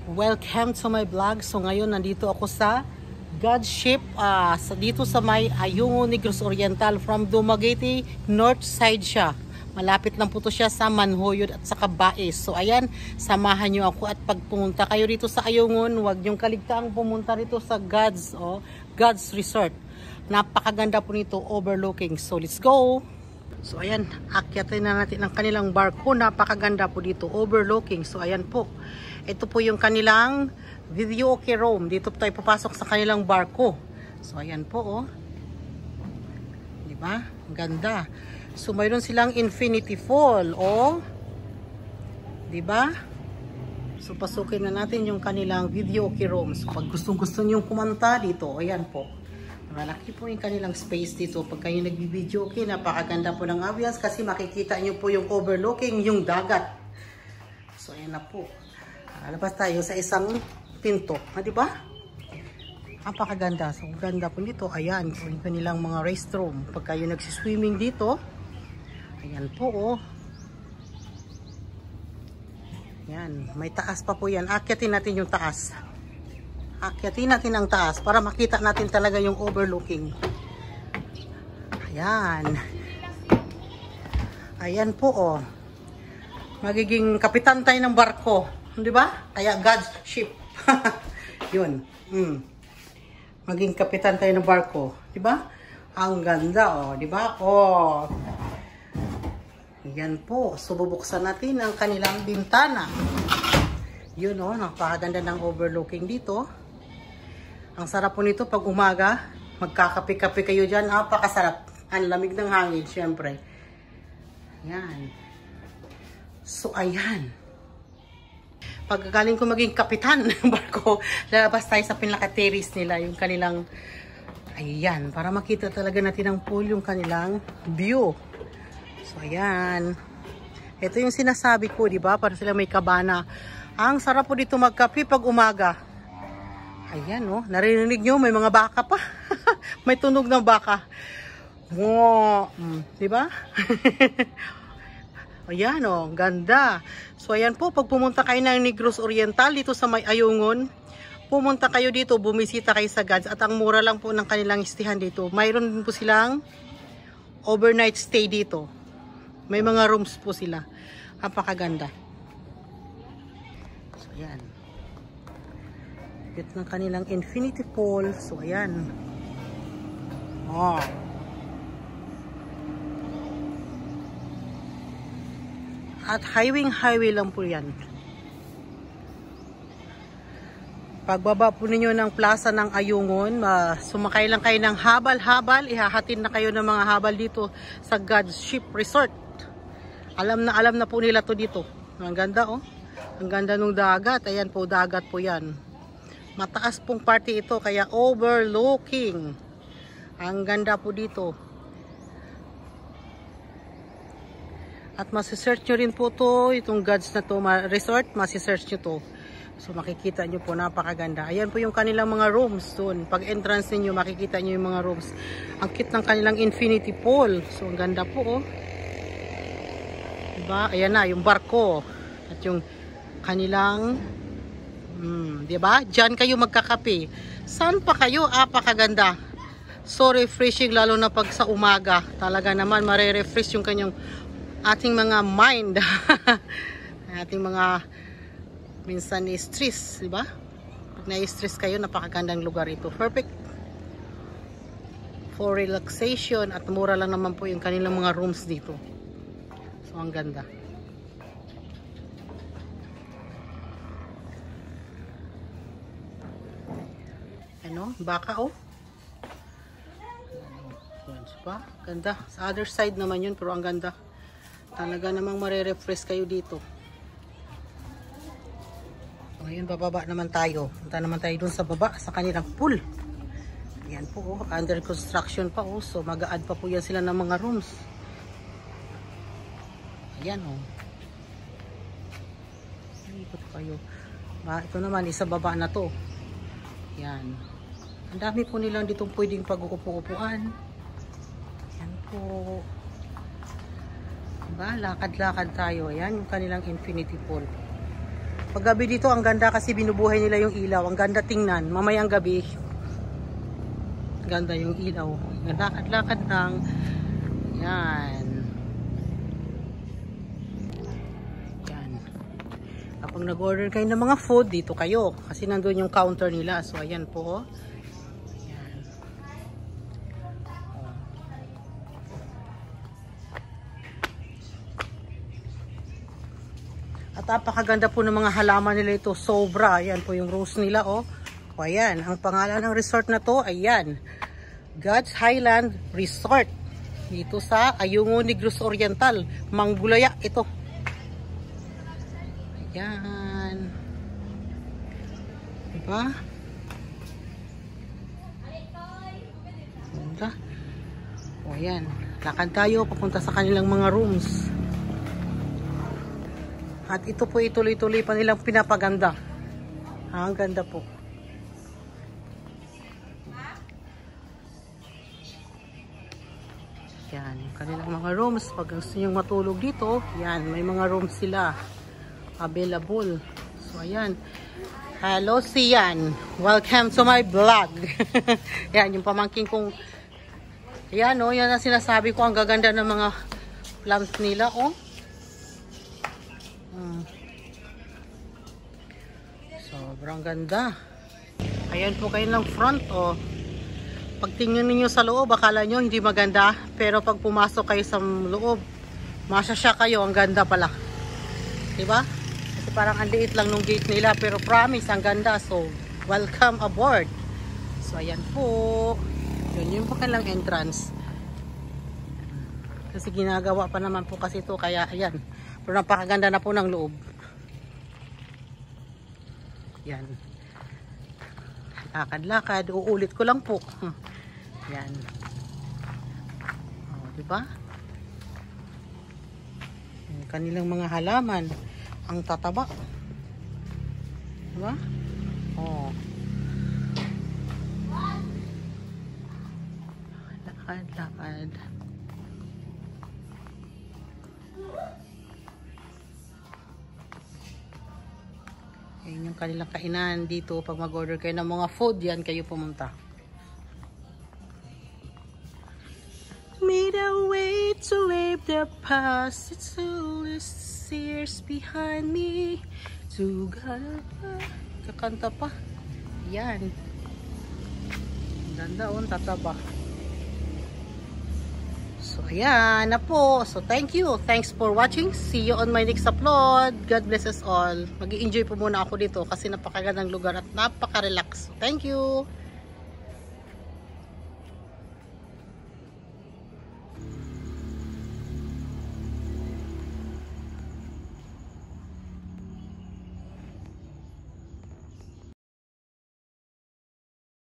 Welcome to my vlog. So ngayon nandito ako sa God's Ship dito sa may Ayungin Negros Oriental. From Dumaguete, north side siya. Malapit lang po to siya sa Manhoyod at sa Cabaes. So ayan, samahan nyo ako at pag pumunta kayo dito sa Ayungin, huwag nyong kaligtaang pumunta rito sa God's Resort. Napakaganda po nito, overlooking. So let's go! So ayan, akyatin na natin ang kanilang barko. Napakaganda po dito, overlooking. So ayan po. Ito po yung kanilang Videoke room. Dito tayo papasok sa kanilang barko. So ayan po oh. 'Di ba? Ganda. So mayroon silang infinity fall oh. 'Di ba? So pasukin na natin yung kanilang Videoke room. So pag gustong-gusto niyo kumanta dito, ayan po. Malaki po yung kanilang space dito. Pag kayo nagbi-videoke, napakaganda po ng ambiance kasi makikita niyo po yung overlooking yung dagat. So ayan na po. Labas tayo sa isang pinto, di ba? Napakaganda. So ganda po dito. Ayan, po yung kanilang mga restroom. Pag kayo nagsiswimming dito, ayan po oh. Ayan, may taas pa po yan. Akyatin natin yung taas. Akyatin natin ang taas para makita natin talaga yung overlooking. Ayan. Ayan po oh. Magiging kapitan tayo ng barko. Di ba? Kaya God's Ship. Yun. Maging kapitan tayo ng barko. Di ba? Ang ganda, oh. Di ba? Oh. Yan po. So, bubuksan natin ang kanilang bintana. Yun, oh. Napakaganda ng overlooking dito. Ang sarap po nito pag umaga. Magkakape-kape kayo dyan. Napakasarap. Ang lamig ng hangin, syempre. Yan. So, ayan. Pagkagaling ko maging kapitan ng barko, lalabas tayo sa pinaka-terrace nila, yung kanilang, ayan, para makita talaga natin ang pool, yung kanilang view. So, ayan. Ito yung sinasabi ko, di ba? Para sila may kabana. Ang sarap po dito magkape pag umaga. Ayan, oh. Narinig nyo, may mga baka pa. May tunog ng baka. Wow. Di ba? Ayan oh, ganda. So ayan po, pag pumunta kayo ng Negros Oriental dito sa may Ayungin, pumunta kayo dito, bumisita kayo sa God's at ang mura lang po ng kanilang istihan dito. Mayroon din po silang overnight stay dito. May mga rooms po sila. Napakaganda. So ayan. Ito ng kanilang infinity pool. So ayan. Oh. At highway lang po yan. Pagbaba po ninyo ng plaza ng Ayungin, sumakay lang kayo ng habal-habal, ihahatid na kayo ng mga habal dito sa God's Ship Resort. Alam na po nila to dito. Ang ganda oh. Ang ganda ng dagat. Ayan po, dagat po yan. Mataas pong party ito, kaya overlooking. Ang ganda po dito. At masisearch nyo rin po to, itong God's na to, resort, masisearch nyo to. So makikita nyo po, napakaganda. Ayan po yung kanilang mga rooms doon. Pag entrance ninyo, makikita nyo yung mga rooms. Ang cute ng kanilang infinity pool. So ang ganda po oh. Diba? Ayan na, yung barko. At yung kanilang, diba? Diyan kayo magkakape. Saan pa kayo? Apakaganda. So refreshing, lalo na pag sa umaga. Talaga naman, marerefresh yung kanyang ating mga mind. Ating mga minsan ni-stress, di ba? Pag na-stress kayo, napakagandang lugar ito. Perfect for relaxation at mura lang naman po yung kanilang mga rooms dito. So, ang ganda. Ano? Baka oh. Yan, diba? Ganda. Sa other side naman yun, pero ang ganda. Talaga namang marerefresh kayo dito. So, ayun, bababa naman tayo. Punta naman tayo dun sa baba, sa kanilang pool. Ayan po, oh, under construction pa. Oh, so, mag-a-add pa po yan sila ng mga rooms. Ayan, oh. Ikot kayo. Ito naman, isa baba na to. Ayan. Ang dami po nilang ditong pwedeng pag-uupo-upuan. Ayan po. Diba? Lakad-lakad tayo. Ayan yung kanilang infinity pool. Paggabi dito, ang ganda kasi binubuhay nila yung ilaw. Ang ganda tingnan. Mamayang gabi, ganda yung ilaw. Lakad-lakad lang. Yan. Yan. Kapag nag-order kayo ng mga food, dito kayo. Kasi nandun yung counter nila. So, ayan po. Ayan. At napakaganda po ng mga halaman nila ito. Sobra. Ayan po yung rose nila, oh. O, ayan. Ang pangalan ng resort na to, ayan. God's Highland Resort. Dito sa Ayungin Negros Oriental. Manggulaya ito. Ayan. Diba? Ganda. O, ayan. Lakad tayo papunta sa kanilang mga rooms. At ito po ituloy-tuloy pa nilang pinapaganda. Ang ganda po. Yan, kanilang mga rooms. Pag gusto nyo matulog dito, yan, may mga rooms sila available. So, ayan. Hello, Sian. Welcome to my vlog. Yan, yung pamangking kong, yan, oh, yan ang sinasabi ko. Ang gaganda ng mga plants nila, oh. Sobrang ganda. Ayan po kayo ng front, oh. Pagtingin niyo sa loob, akala nyo hindi maganda. Pero pag pumasok kayo sa loob, masasya kayo, ang ganda pala. Diba? Kasi parang ang liit lang nung gate nila. Pero promise, ang ganda. So, welcome aboard. So, ayan po. Yun yung kanilang entrance. Kasi ginagawa pa naman po kasi ito. Kaya, ayan. Pero napakaganda na po ng loob. Yan. Lakad-lakad. Uulit ko lang po. Yan. O, diba? Yung kanilang mga halaman. Ang tataba. Diba? O. Lakad-lakad. Yan yung kanilang kainan dito. Pag mag-order kayo ng mga food, yan kayo pumunta. Made a way to leave the past. It's all the years behind me. To God. Kakanta pa. Yan. Ganda on, tataba. So, ayan na po. So, thank you. Thanks for watching. See you on my next upload. God bless us all. Mag-i-enjoy po muna ako dito kasi napakagandang lugar at napaka-relax. Thank you.